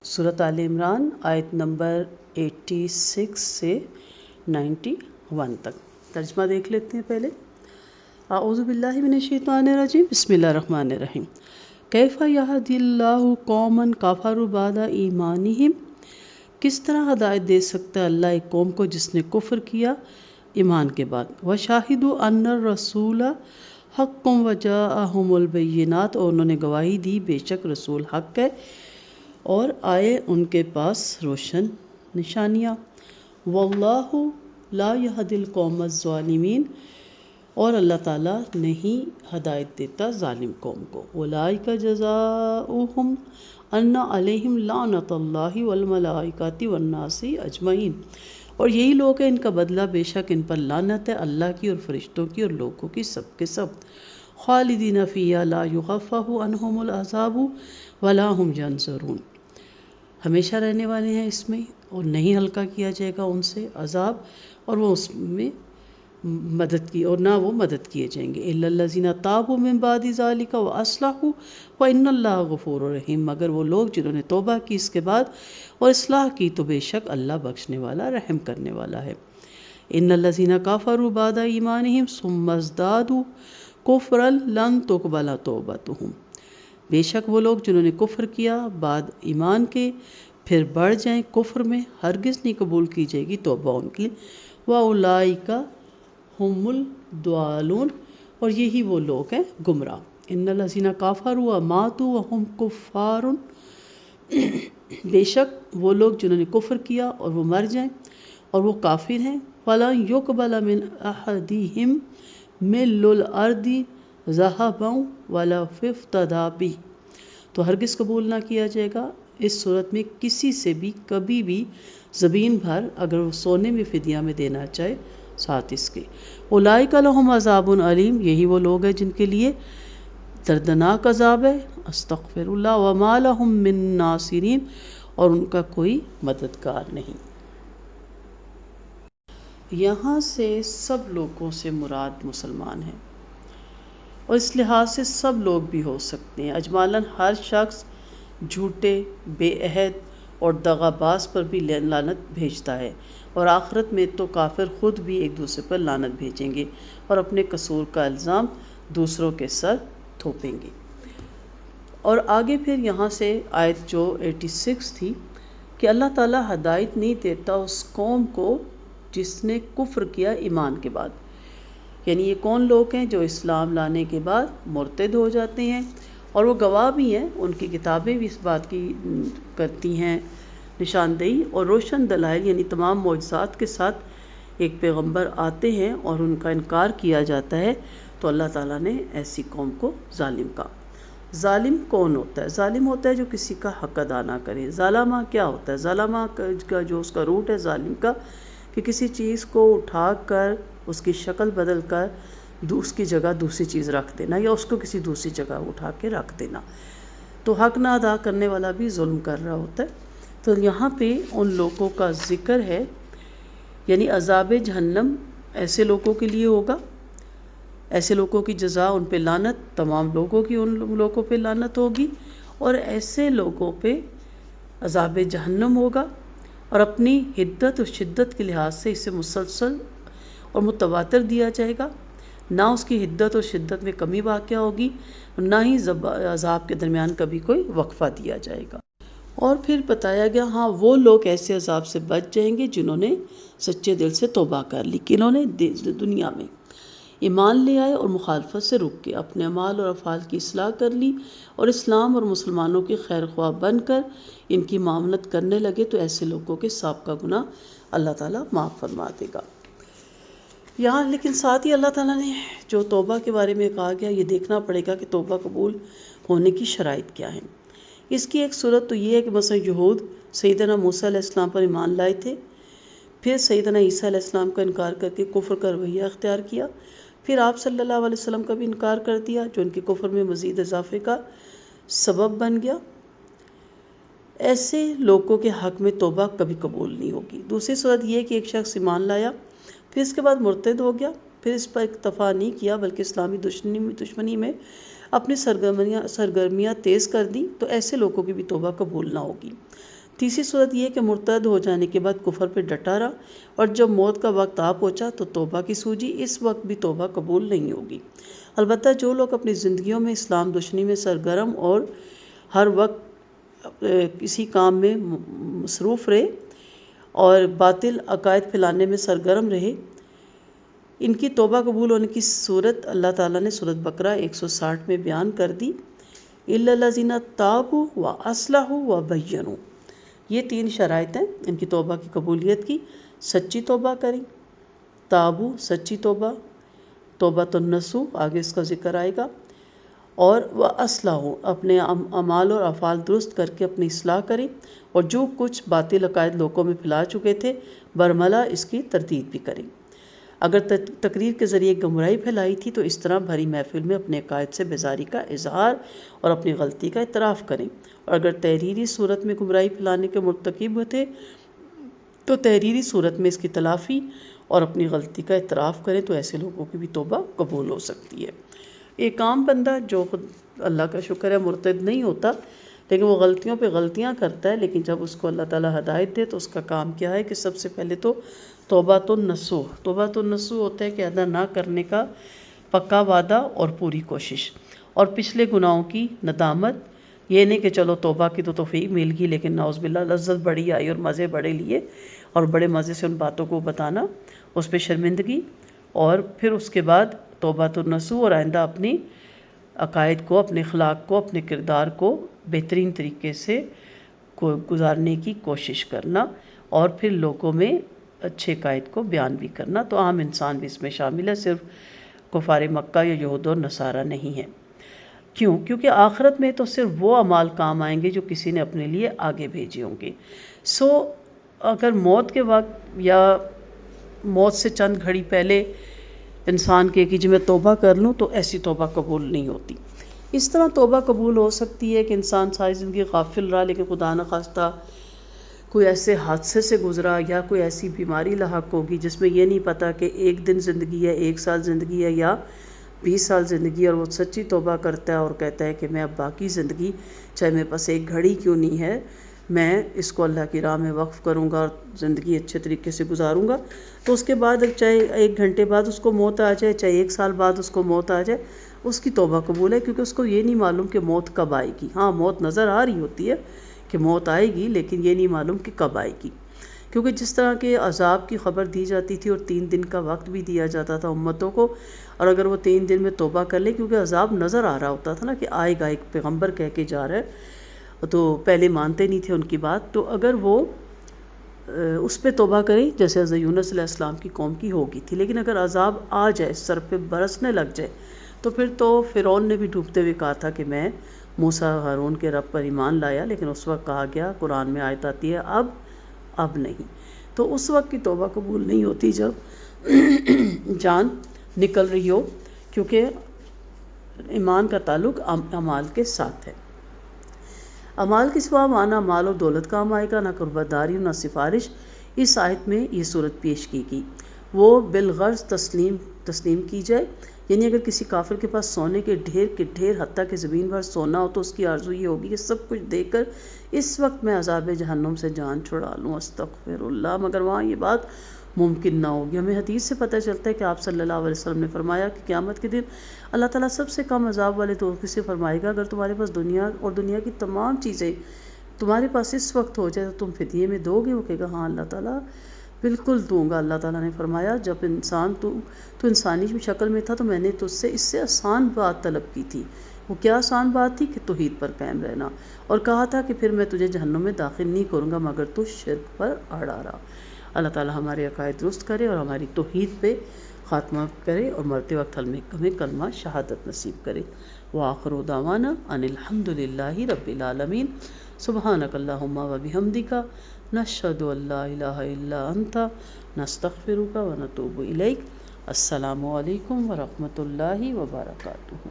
سورۃ آل عمران آیت نمبر 86 سے 91 تک ترجمہ دیکھ لیتے ہیں پہلے۔ اعوذ باللہ من الشیطان الرجیم، بسم اللہ الرحمن الرحیم۔ کیف یہدی اللہ قوما کفروا بعد ایمانہم، کس طرح ہدایت دے سکتا ہے اللہ ایک قوم کو جس نے کفر کیا ایمان کے بعد۔ وشاہدوا ان الرسول حق وجاءہم البینات، اور انہوں نے گواہی دی بے شک رسول حق ہے اور آئے ان کے پاس روشن نشانیاں۔ واللہ لا یہدی القوم الظالمین، اور اللہ تعالیٰ نہیں ہدایت دیتا ظالم قوم کو۔ اولئک جزاؤہم ان علیہم لعنۃ اللہ والملائکۃ والناس اجمعین، اور یہی لوگ ہیں ان کا بدلہ بے شک ان پر لعنت ہے اللہ کی اور فرشتوں کی اور لوگوں کی سب کے سب۔ خالدین فیہا لا یخفف عنہم العذاب ولا ہم ینظرون، ہمیشہ رہنے والے ہیں اس میں اور نہیں ہلکا کیا جائے گا ان سے عذاب، اور وہ اس میں مدد کی اور نہ وہ مدد کیے جائیں گے۔ الا الذین تابوا من بعد ذلک واصلحوا وان اللہ غفور رحیم، مگر وہ لوگ جنہوں نے توبہ کی اس کے بعد اور اصلاح کی تو بے شک اللہ بخشنے والا رحم کرنے والا ہے۔ ان الذین کفروا بعد ایمانہم ثم ازدادوا کفرا لن تقبل توبتہم، بے شک وہ لوگ جنہوں نے کفر کیا بعد ایمان کے پھر بڑھ جائیں کفر میں، ہرگز نہیں قبول کی جائے گی توبہ ان کی۔ وَأُولَئِکَ هُمُ الضَّالُونَ، اور یہی وہ لوگ ہیں گمراہ۔ ان الذین کفروا وماتوا وهم کفار، بے شک وہ لوگ جنہوں نے کفر کیا اور وہ مر جائیں اور وہ کافر ہیں، فَلَن يُقْبَلَ مِنْ أَحَدِهِمْ مِلُّ الْأَرْضِ ذَهَبًا وَلَوِ افْتَدَىٰ بِهِ، تو ہرگز قبول نہ کیا جائے گا اس صورت میں کسی سے بھی کبھی بھی زمین بھر اگر وہ سونے میں فدیہ میں دینا چاہے ساتھ اس کے۔ اولئک لہم عذاب علیم، یہی وہ لوگ ہیں جن کے لیے دردناک عذاب ہے، استغفر اللہ، وما لہم من ناصرین، اور ان کا کوئی مددگار نہیں۔ یہاں سے سب لوگوں سے مراد مسلمان ہیں، اور اس لحاظ سے سب لوگ بھی ہو سکتے ہیں۔ اجمالاً ہر شخص جھوٹے، بے عہد اور دغا باز پر بھی لعنت بھیجتا ہے، اور آخرت میں تو کافر خود بھی ایک دوسرے پر لعنت بھیجیں گے اور اپنے قصور کا الزام دوسروں کے سر تھوپیں گے۔ اور آگے پھر یہاں سے آیت جو 86 تھی کہ اللہ تعالیٰ ہدایت نہیں دیتا اس قوم کو جس نے کفر کیا ایمان کے بعد، یعنی یہ کون لوگ ہیں جو اسلام لانے کے بعد مرتد ہو جاتے ہیں، اور وہ گواہ بھی ہیں، ان کی کتابیں بھی اس بات کی کرتی ہیں نشاندہی، اور روشن دلائل یعنی تمام معجزات کے ساتھ ایک پیغمبر آتے ہیں اور ان کا انکار کیا جاتا ہے، تو اللہ تعالیٰ نے ایسی قوم کو ظالم کہا۔ ظالم کون ہوتا ہے؟ ظالم ہوتا ہے جو کسی کا حق ادا نہ کرے۔ ظالمہ کیا ہوتا ہے؟ ظالمہ کا جو اس کا روٹ ہے ظالم کا، کہ کسی چیز کو اٹھا کر اس کی شکل بدل کر اس کی جگہ دوسری چیز رکھ دینا، یا اس کو کسی دوسری جگہ اٹھا کے رکھ دینا، تو حق نہ ادا کرنے والا بھی ظلم کر رہا ہوتا ہے۔ تو یہاں پہ ان لوگوں کا ذکر ہے، یعنی عذاب جہنم ایسے لوگوں کے لیے ہوگا، ایسے لوگوں کی جزا ان پہ لعنت، تمام لوگوں کی ان لوگوں پہ لعنت ہوگی، اور ایسے لوگوں پہ عذاب جہنم ہوگا، اور اپنی حدت اور شدت کے لحاظ سے اسے مسلسل اور متواتر دیا جائے گا، نہ اس کی حدت اور شدت میں کمی واقع ہوگی، نہ ہی عذاب کے درمیان کبھی کوئی وقفہ دیا جائے گا۔ اور پھر بتایا گیا ہاں وہ لوگ ایسے عذاب سے بچ جائیں گے جنہوں نے سچے دل سے توبہ کر لی، کہ انہوں نے دنیا میں ایمان لے آئے اور مخالفت سے رک کے اپنے اعمال اور افعال کی اصلاح کر لی، اور اسلام اور مسلمانوں کے خیر خواہ بن کر ان کی معاونت کرنے لگے، تو ایسے لوگوں کے سابقہ گناہ اللہ تعالیٰ معاف فرما دے گا۔ یہاں لیکن ساتھ ہی اللہ تعالیٰ نے جو توبہ کے بارے میں کہا گیا، یہ دیکھنا پڑے گا کہ توبہ قبول ہونے کی شرائط کیا ہیں۔ اس کی ایک صورت تو یہ ہے کہ مثلا یہود سیدنا موسیٰ علیہ السلام پر ایمان لائے تھے، پھر سیدنا عیسیٰ علیہ السلام کا انکار کر کے کفر کا رویہ اختیار کیا، پھر آپ صلی اللہ علیہ وسلم کا بھی انکار کر دیا جو ان کے کفر میں مزید اضافے کا سبب بن گیا۔ ایسے لوگوں کے حق میں توبہ کبھی قبول نہیں ہوگی۔ دوسری صورت یہ ہے کہ ایک شخص ایمان لایا، پھر اس کے بعد مرتد ہو گیا، پھر اس پر اکتفا نہیں کیا بلکہ اسلامی دشمنی میں اپنی سرگرمیاں تیز کر دیں تو ایسے لوگوں کی بھی توبہ قبول نہ ہوگی۔ تیسری صورت یہ کہ مرتد ہو جانے کے بعد کفر پہ ڈٹا رہا اور جب موت کا وقت آ پہنچا تو توبہ کی سوجی، اس وقت بھی توبہ قبول نہیں ہوگی۔ البتہ جو لوگ اپنی زندگیوں میں اسلام دشمنی میں سرگرم اور ہر وقت کسی کام میں مصروف رہے اور باطل عقائد پھیلانے میں سرگرم رہے، ان کی توبہ قبول ہونے کی صورت اللہ تعالیٰ نے سورۃ بقرہ 160 میں بیان کر دی۔ اِلَّا الَّذِينَ تَابُوا وَأَصْلَحُوا وَبَيَّنُوا، یہ 3 شرائط ہیں ان کی توبہ کی قبولیت کی۔ سچی توبہ کریں، تابو سچی توبہ، توبۃ النصوح آگے اس کا ذکر آئے گا، اور وَأَصْلَحُوا اپنے اعمال اور افعال درست کر کے اپنی اصلاح کریں، اور جو کچھ باطل عقائد لوگوں میں پھیلا چکے تھے برملا اس کی تردید بھی کریں۔ اگر تقریر کے ذریعے گمراہی پھیلائی تھی تو اس طرح بھری محفل میں اپنے عقائد سے بیزاری کا اظہار اور اپنی غلطی کا اعتراف کریں، اور اگر تحریری صورت میں گمراہی پھیلانے کے مرتکب تھے تو تحریری صورت میں اس کی تلافی اور اپنی غلطی کا اعتراف کریں تو ایسے لوگوں کی بھی توبہ قبول ہو سکتی ہے۔ ایک عام بندہ جو خود اللہ کا شکر ہے مرتد نہیں ہوتا لیکن وہ غلطیوں پہ غلطیاں کرتا ہے، لیکن جب اس کو اللہ تعالیٰ ہدایت دے تو اس کا کام کیا ہے کہ سب سے پہلے تو توبۃ النصوح، توبۃ النصوح ہوتا ہے کہ ادا نہ کرنے کا پکا وعدہ اور پوری کوشش، اور پچھلے گناہوں کی ندامت، یہ نہیں کہ چلو توبہ کی تو توفیق مل گئی لیکن نعوذ باللہ لذت بڑی آئی اور مزے بڑے لیے اور بڑے مزے سے ان باتوں کو بتانا، اس پہ شرمندگی، اور پھر اس کے بعد توبۃ النصوح اور آئندہ اپنی عقائد کو، اپنے اخلاق کو، اپنے کردار کو بہترین طریقے سے گزارنے کی کوشش کرنا، اور پھر لوگوں میں اچھے عقائد کو بیان بھی کرنا۔ تو عام انسان بھی اس میں شامل ہے، صرف کفار مکہ یا یہود و نصارہ نہیں ہے۔ کیوں؟ کیونکہ آخرت میں تو صرف وہ اعمال کام آئیں گے جو کسی نے اپنے لیے آگے بھیجے ہوں گے۔ اگر موت کے وقت یا موت سے چند گھڑی پہلے انسان کے کہ میں توبہ کر لوں تو ایسی توبہ قبول نہیں ہوتی۔ اس طرح توبہ قبول ہو سکتی ہے کہ انسان ساری زندگی غافل رہا لیکن خدا نخواستہ کوئی ایسے حادثے سے گزرا یا کوئی ایسی بیماری لاحق ہوگی جس میں یہ نہیں پتا کہ 1 دن زندگی ہے، 1 سال زندگی ہے یا 20 سال زندگی، اور وہ سچی توبہ کرتا ہے اور کہتا ہے کہ میں اب باقی زندگی چاہے میرے پاس 1 گھڑی کیوں نہیں ہے، میں اس کو اللہ کی راہ میں وقف کروں گا اور زندگی اچھے طریقے سے گزاروں گا، تو اس کے بعد چاہے 1 گھنٹے بعد اس کو موت آ جائے، چاہے 1 سال بعد اس کو موت آ جائے، اس کی توبہ قبول ہے، کیونکہ اس کو یہ نہیں معلوم کہ موت کب آئے گی۔ ہاں موت نظر آ رہی ہوتی ہے کہ موت آئے گی لیکن یہ نہیں معلوم کہ کب آئے گی، کیونکہ جس طرح کے عذاب کی خبر دی جاتی تھی اور 3 دن کا وقت بھی دیا جاتا تھا امتوں کو، اور اگر وہ 3 دن میں توبہ کر لے، کیونکہ عذاب نظر آ رہا ہوتا تھا نا کہ آئے گا، ایک پیغمبر کہہ کے جا رہا ہے، تو پہلے مانتے نہیں تھے ان کی بات، تو اگر وہ اس پہ توبہ کریں جیسے حضرت یونس علیہ السلام کی قوم کی ہوگی تھی، لیکن اگر عذاب آ جائے، سر پہ برسنے لگ جائے، تو پھر تو فرعون نے بھی ڈوبتے ہوئے کہا تھا کہ میں موسیٰ ہارون کے رب پر ایمان لایا، لیکن اس وقت کہا گیا، قرآن میں آیت آتی ہے اب نہیں، تو اس وقت کی توبہ قبول نہیں ہوتی جب جان نکل رہی ہو، کیونکہ ایمان کا تعلق اعمال کے ساتھ ہے۔ اعمال کے سوا معنی مال و دولت کام آئے گا، نہ قربت داری نہ سفارش۔ اس آیت میں یہ صورت پیش کی گئی، وہ بالغرض تسلیم کی جائے، یعنی اگر کسی کافر کے پاس سونے کے ڈھیر حتیٰ کہ زمین بھر سونا ہو تو اس کی آرزو یہ ہوگی کہ سب کچھ دے کر اس وقت میں عذاب جہنم سے جان چھڑا لوں، استغفر اللہ، مگر وہاں یہ بات ممکن نہ ہوگی۔ ہمیں حدیث سے پتہ چلتا ہے کہ آپ صلی اللہ علیہ وسلم نے فرمایا کہ قیامت کے دن اللہ تعالیٰ سب سے کم عذاب والے دوست سے فرمائے گا، اگر تمہارے پاس دنیا اور دنیا کی تمام چیزیں تمہارے پاس اس وقت ہو جائے تو تم فدیے میں دو گے؟ وہ کہے گا ہاں اللہ تعالیٰ بالکل دوں گا۔ اللہ تعالیٰ نے فرمایا جب تو انسانی شکل میں تھا تو میں نے تجھ سے اس سے آسان بات طلب کی تھی، وہ کیا آسان بات تھی کہ توحید پر قائم رہنا، اور کہا تھا کہ پھر میں تجھے جہنم میں داخل نہیں کروں گا مگر تو شرک پر اڑا رہا۔ اللہ تعالیٰ ہمارے عقائد درست کرے اور ہماری توحید پہ خاتمہ کرے اور مرتے وقت ہمیں کلمہ شہادت نصیب کرے۔ وآخر دعوانا ان الحمد للہ رب العالمین۔ سبحانک اللہم و بحمدک، نشہد ان لا الہ الا انت، نستغفرک و نتوب الیک۔ السلام علیکم ورحمۃ اللہ وبرکاتہ۔